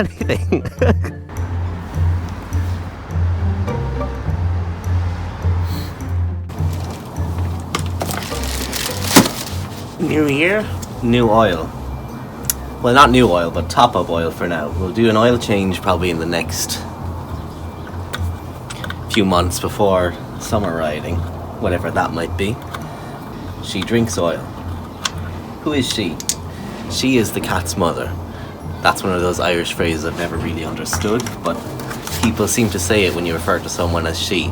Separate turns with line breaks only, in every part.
anything. New year, new oil. Well, not new oil, but top-up oil for now. We'll do an oil change probably in the next few months before summer riding, whatever that might be. She drinks oil. Who is she? She is the cat's mother. That's one of those Irish phrases I've never really understood, but people seem to say it when you refer to someone as she.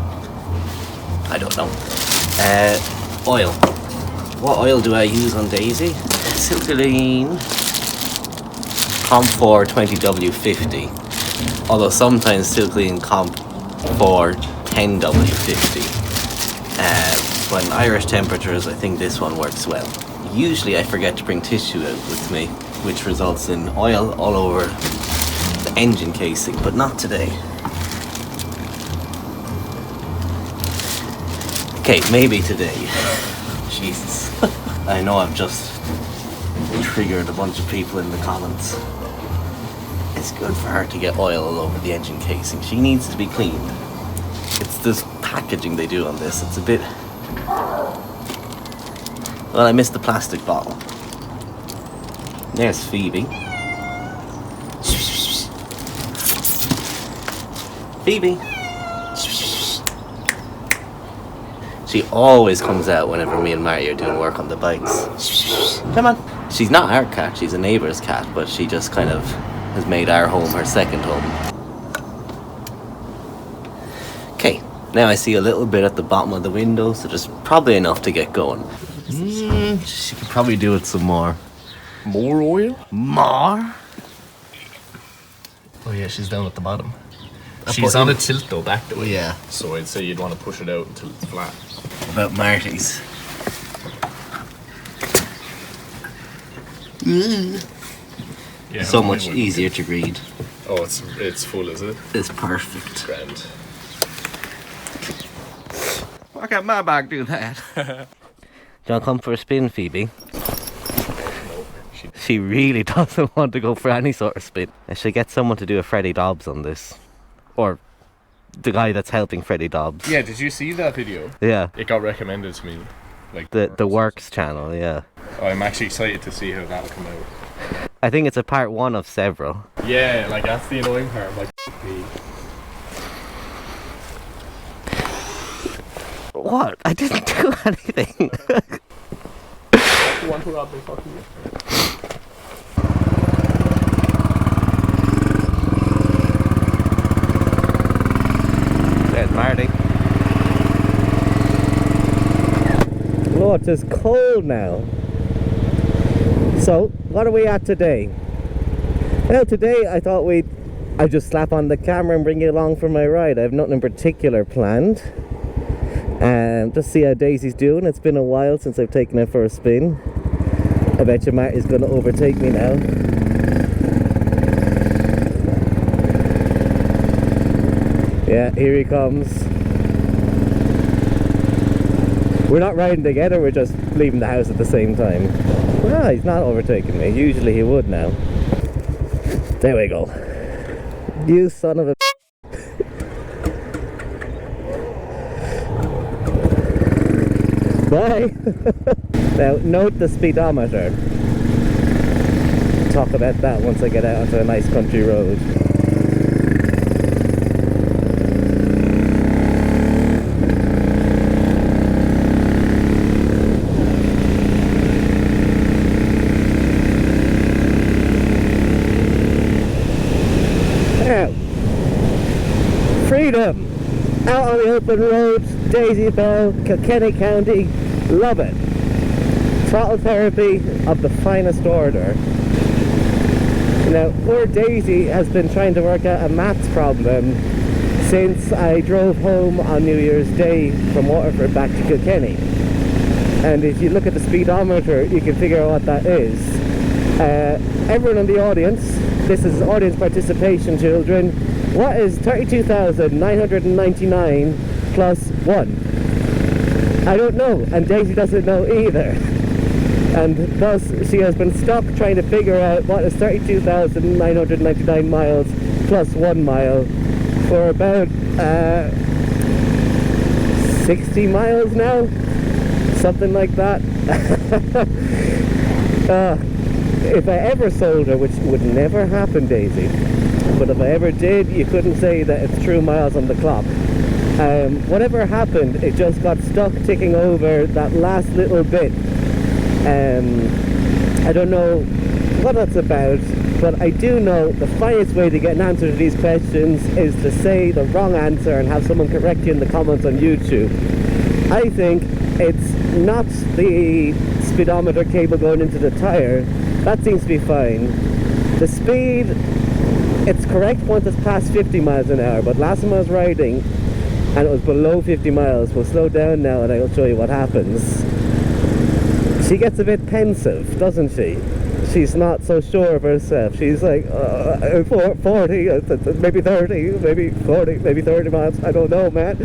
I don't know. Oil. What oil do I use on Daisy? Silkaline Comp 4 20W50. Although sometimes Silkaline Comp 4 10W50. When Irish temperatures, I think this one works well. Usually I forget to bring tissue out with me, which results in oil all over the engine casing, but not today. Okay, maybe today. Jesus. I know I've just triggered a bunch of people in the comments. It's good for her to get oil all over the engine casing. She needs to be cleaned. It's this packaging they do on this. It's a bit... Well, I missed the plastic bottle. There's Phoebe. Phoebe. She always comes out whenever me and Marty are doing work on the bikes. Come on. She's not our cat, she's a neighbour's cat, but she just kind of has made our home her second home. Okay, now I see a little bit at the bottom of the window, so just probably enough to get going. She could probably do it some more.
More oil?
More?
Oh yeah, she's down at the bottom. She's on a tilt though, back the way.
Yeah.
So I'd say you'd want to push it out until it's flat.
What about Marty's?
Yeah,
So much easier to read.
Oh, it's full, is it?
It's perfect.
Grand.
Why can't my bag do that? Do you want to come for a spin, Phoebe?
No,
She really doesn't want to go for any sort of spin. I should get someone to do a Freddie Dobbs on this. Or the guy that's helping Freddie Dobbs.
Yeah, did you see that video?
Yeah.
It got recommended to me. Like
The Works channel, yeah.
Oh, I'm actually excited to see how that'll come out.
I think it's a part one of several.
Yeah, like that's the annoying part. Like me.
What? I didn't do anything.
That's the one who got the fucking...
There's Marty. Oh, it is cold now. So, what are we at today? Well, today I thought I'd just slap on the camera and bring you along for my ride. I have nothing in particular planned. Just see how Daisy's doing. It's been a while since I've taken her for a spin. I bet you Marty's going to overtake me now. Yeah, here he comes. We're not riding together, we're just leaving the house at the same time. Ah, he's not overtaking me. Usually he would now. There we go. You son of a... Bye! Now, note the speedometer. Talk about that once I get out onto a nice country road. Freedom! Out on the open road, Daisybell, Kilkenny County, love it. Throttle therapy of the finest order. Now, poor Daisy has been trying to work out a maths problem since I drove home on New Year's Day from Waterford back to Kilkenny. And if you look at the speedometer, you can figure out what that is. Everyone in the audience, this is audience participation, children. What is 32,999 plus 1? I don't know, and Daisy doesn't know either.
and thus she has been stuck trying to figure out what is 32,999 miles plus 1 mile for about 60 miles now, something like that. If I ever sold her, which would never happen, Daisy, but if I ever did, you couldn't say that it's true miles on the clock. Whatever happened, it just got stuck ticking over that last little bit. I don't know what that's about, but I do know the finest way to get an answer to these questions is to say the wrong answer and have someone correct you in the comments on YouTube. I think it's not the speedometer cable going into the tire. That seems to be fine. The speed, it's correct once it's past 50 miles an hour, but last time I was riding and it was below 50 miles. We'll slow down now and I'll show you what happens. She gets a bit pensive, doesn't she? She's not so sure of herself. She's like, 40, maybe 30, maybe 40, maybe 30 miles. I don't know, man.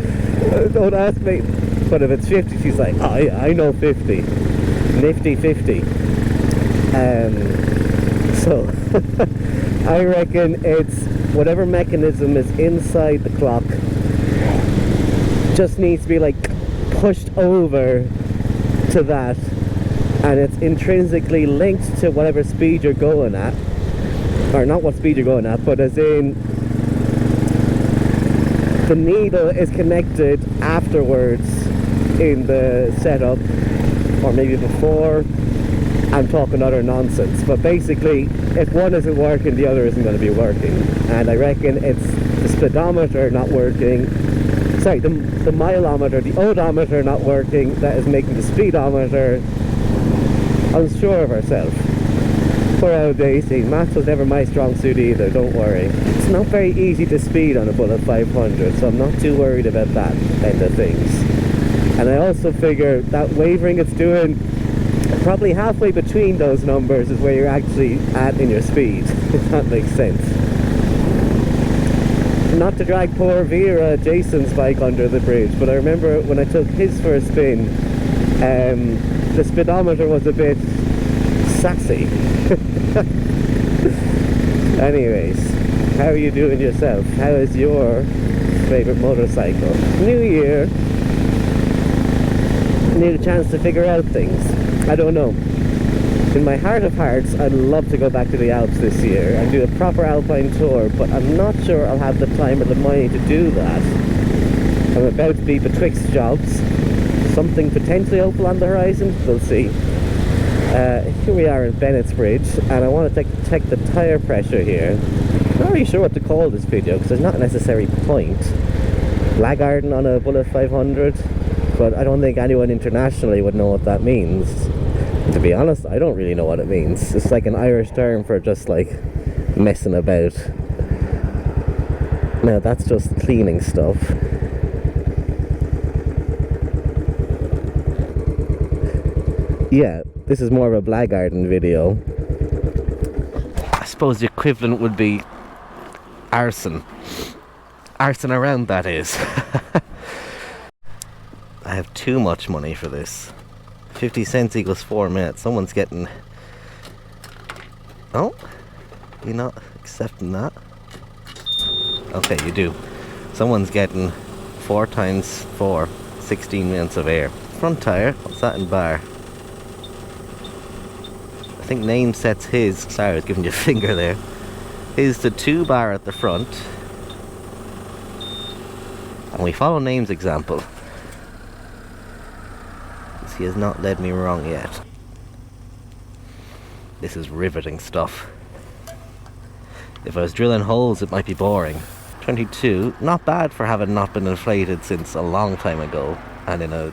Don't ask me. But if it's 50, she's like, I know 50. Nifty 50. So, I reckon it's whatever mechanism is inside the clock just needs to be like pushed over to that, and it's intrinsically linked to whatever speed you're going at, or not what speed you're going at, but as in the needle is connected afterwards in the setup, or maybe before. I'm talking utter nonsense, but basically if one isn't working, the other isn't going to be working, and I reckon it's the speedometer not working, sorry, the mileometer, the odometer not working, that is making the speedometer unsure of herself. Poor old Daisy. Maths was never my strong suit either, don't worry. It's not very easy to speed on a Bullet 500, so I'm not too worried about that end of things. And I also figure that wavering it's doing, probably halfway between those numbers is where you're actually at in your speed, if that makes sense. Not to drag poor Vera, Jason's bike under the bridge, but I remember when I took his for a spin, the speedometer was a bit sassy. Anyways, how are you doing yourself? How is your favourite motorcycle? New year, need a chance to figure out things. I don't know. In my heart of hearts, I'd love to go back to the Alps this year and do a proper alpine tour, but I'm not sure I'll have the time or the money to do that. I'm about to be betwixt jobs. Something potentially hopeful on the horizon, we'll see. Here we are in Bennett's Bridge, and I want to check the tyre pressure here. I'm not really sure what to call this video, because there's not a necessary point. Blackguarding on a Bullet 500, but I don't think anyone internationally would know what that means. To be honest, I don't really know what it means. It's like an Irish term for just like messing about. Now that's just cleaning stuff. Yeah, this is more of a blackguarding video. I suppose the equivalent would be arson. Arson around, that is. I have too much money for this. 50 cents equals 4 minutes. Someone's getting... Oh? You're not accepting that? Okay, you do. Someone's getting 4 times 4, 16 minutes of air. Front tyre, what's that in bar? I think name sets his... Sorry, I was giving you a finger there. Is the 2 bar at the front. And we follow name's example. He has not led me wrong yet. This is riveting stuff. If I was drilling holes, it might be boring. 22, not bad for having not been inflated since a long time ago, and in a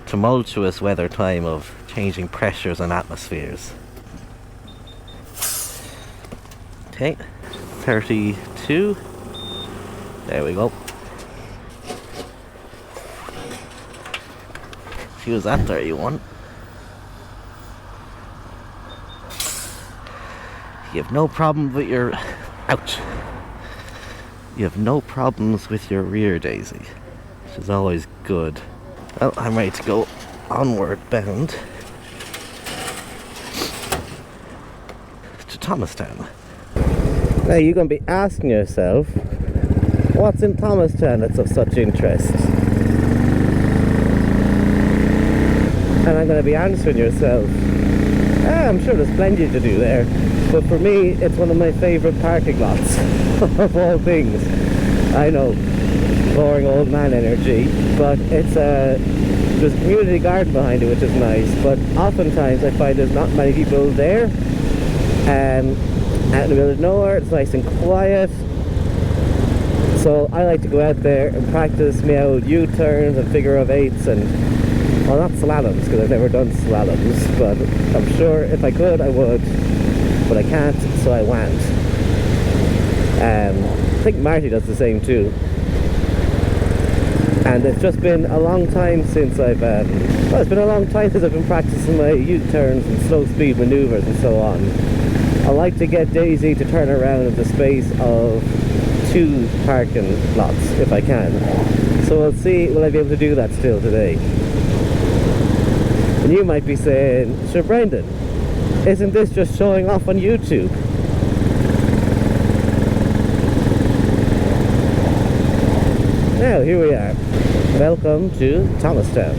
tumultuous weather time of changing pressures and atmospheres. Okay, 32. There we go. Use that 31. You have no problem with your... Ouch. You have no problems with your rear, Daisy, which is always good. Well, I'm ready to go onward bound.
Thomastown.
Now you're going to be asking yourself, what's in Thomastown that's of such interest? And I'm going to be answering yourself, I'm sure there's plenty to do there, but for me it's one of my favourite parking lots of all things. I know, boring old man energy, but it's there's a community garden behind it which is nice, but oftentimes I find there's not many people there. Out in the middle of nowhere, it's nice and quiet, so I like to go out there and practice my old U-turns and figure of eights and, well, not slaloms because I've never done slaloms, but I'm sure if I could I would, but I can't, so I won't. I think Marty does the same too. And it's just been a long time since I've well, it's been a long time since I've been practicing my U-turns and slow speed maneuvers and so on. I like to get Daisy to turn around in the space of 2 parking lots if I can. So we'll see, will I be able to do that still today? And you might be saying, sure Brendan, isn't this just showing off on YouTube? Now here we are. Welcome to Thomastown.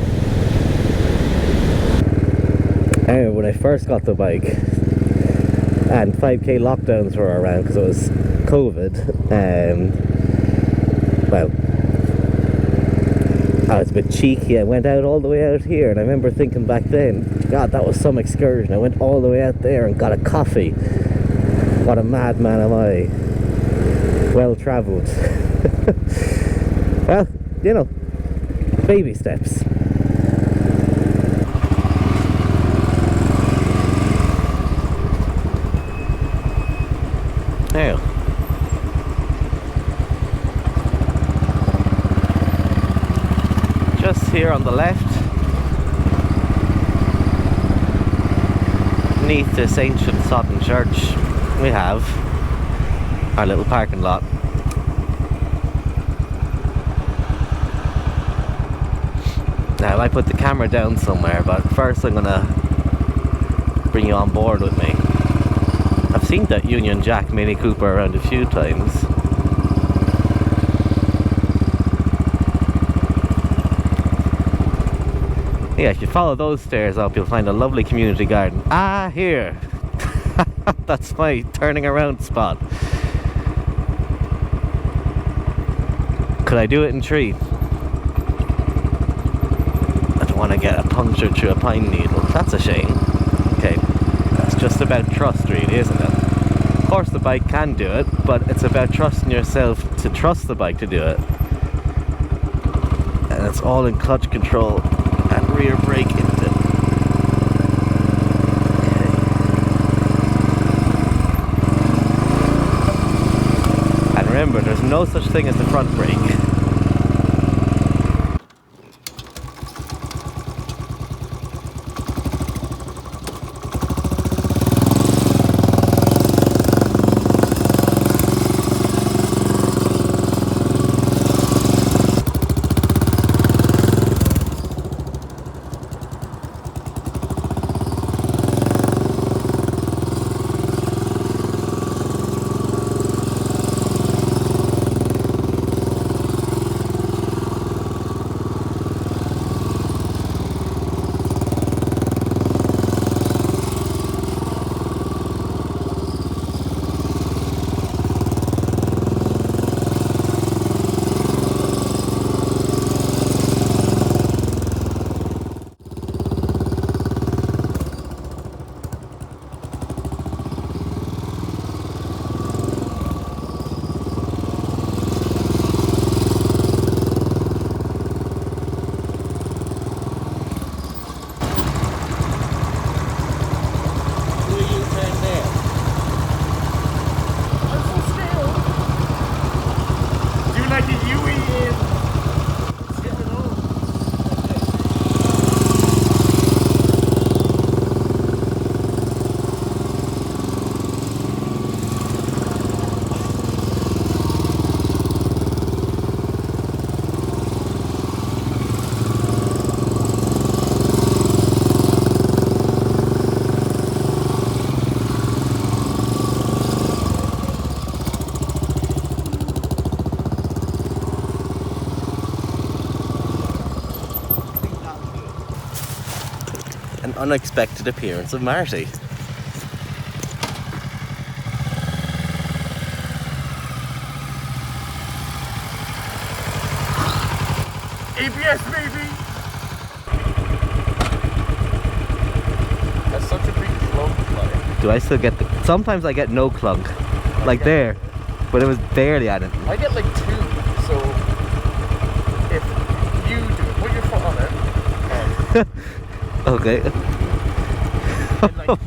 Anyway, when I first got the bike and 5k lockdowns were around because it was COVID, well, I was a bit cheeky. I went out all the way out here, and I remember thinking back then, God, that was some excursion. I went all the way out there and got a coffee. What a madman am I. Well travelled. Well, you know, baby steps. Now, just here on the left, beneath this ancient sodden church, we have our little parking lot. Now, I put the camera down somewhere, but first I'm gonna bring you on board with me. I've seen that Union Jack Mini Cooper around a few times. Yeah, if you follow those stairs up, you'll find a lovely community garden. Ah, here! That's my turning around spot. Could I do it in 3? I don't want to get a puncture through a pine needle. That's a shame. Okay, that's just about trust, really, isn't it? Of course the bike can do it, but it's about trusting yourself to trust the bike to do it. And it's all in clutch control and rear brake input. Okay. And remember, there's no such thing as the front brake.
An unexpected appearance of Marty.
ABS, baby! That's such a big clunk, like.
Do I still get the... Sometimes I get no clunk. Like there. But it was barely at it.
I get like 2, so if you do it, put your foot on it.
Okay.
And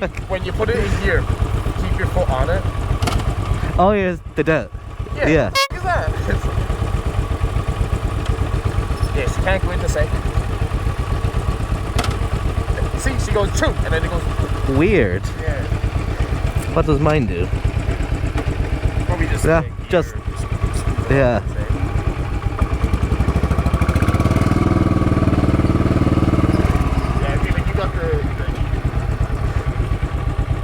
like, when you put it in gear, keep your foot on it.
Oh, yes, the debt. Yeah.
What is that? Yes, you can't go into second. See, she goes true, and then it goes.
Weird.
Yeah.
What does mine do?
Probably just.
Yeah, just. Yeah.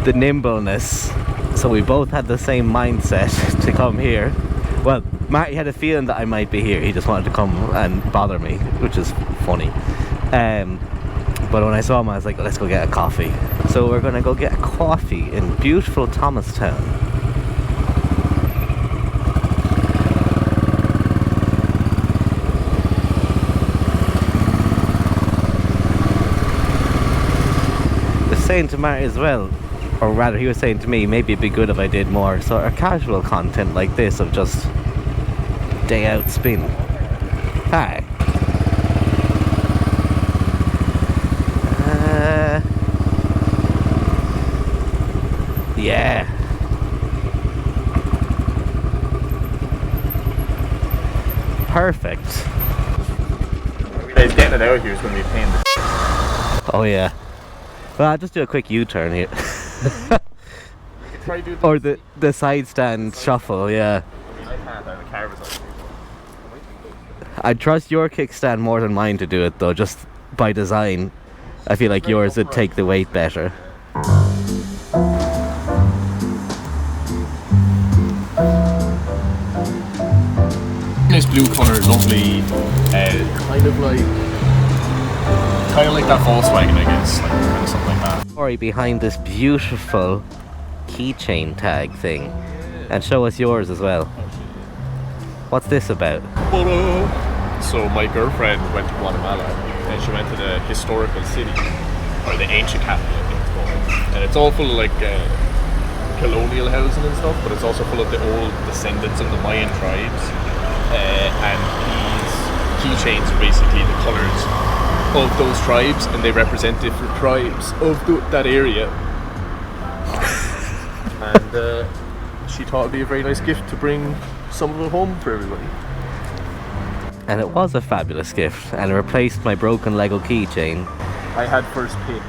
The nimbleness. So we both had the same mindset to come here. Well, Marty had a feeling that I might be here. He just wanted to come and bother me, which is funny. But when I saw him, I was like, let's go get a coffee. So we're gonna go get a coffee in beautiful Thomastown. I was saying to Marty as well, or rather he was saying to me, maybe it'd be good if I did more sort of casual content like this of just day out spin. Hi. Yeah. Perfect.
Guys, getting it out here is going to be a pain.
Oh yeah. Well, I'll just do a quick U-turn here.
Try do
Or the side stand shuffle, yeah.
I mean, I can't. The car was on.
I'd trust your kickstand more than mine to do it though, just by design. I feel like yours would take the weight better.
This blue colour, lovely, kind of like that Volkswagen, I guess, like kind of something like that.
Story behind this beautiful keychain tag thing, and show us yours as well. What's this about?
So my girlfriend went to Guatemala, and she went to the historical city, or the ancient capital, I think it's called. And it's all full of like colonial housing and stuff, but it's also full of the old descendants of the Mayan tribes. And these keychains are basically the colours of those tribes, and they represent different tribes of that area. And she thought it'd be a very nice gift to bring some of it home for everybody.
And it was a fabulous gift, and it replaced my broken Lego keychain.
I had first pick.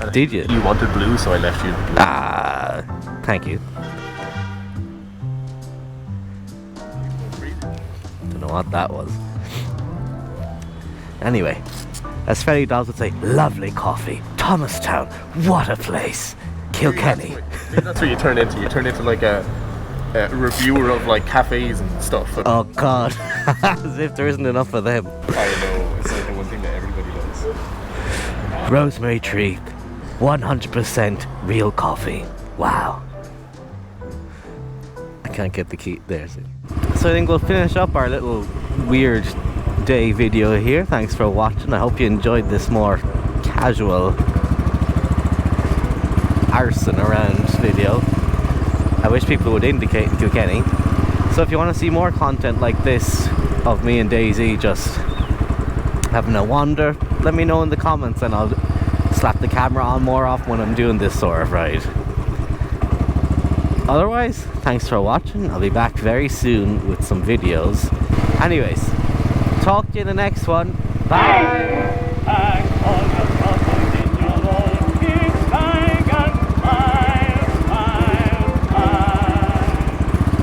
And
Did you?
You wanted blue, so I left you the blue.
Ah, thank you. Don't know what that was. Anyway, as Ferry Dolls would say, lovely coffee, Thomastown, what a place, Kilkenny.
Maybe that's what you turn into. You turn into like a reviewer of like cafes and stuff.
Oh God, as if there isn't enough of them.
I know, it's like the one thing that everybody loves.
Rosemary Tree, 100% real coffee. Wow. I can't get the key. There's it. So I think we'll finish up our little weird day video here. Thanks for watching. I hope you enjoyed this more casual arson around video. I wish people would indicate Kilkenny. So if you want to see more content like this of me and Daisy just having a wander, let me know in the comments and I'll slap the camera on more often when I'm doing this sort of ride. Otherwise, thanks for watching. I'll be back very soon with some videos. Anyways, talk to you in the next one. Bye!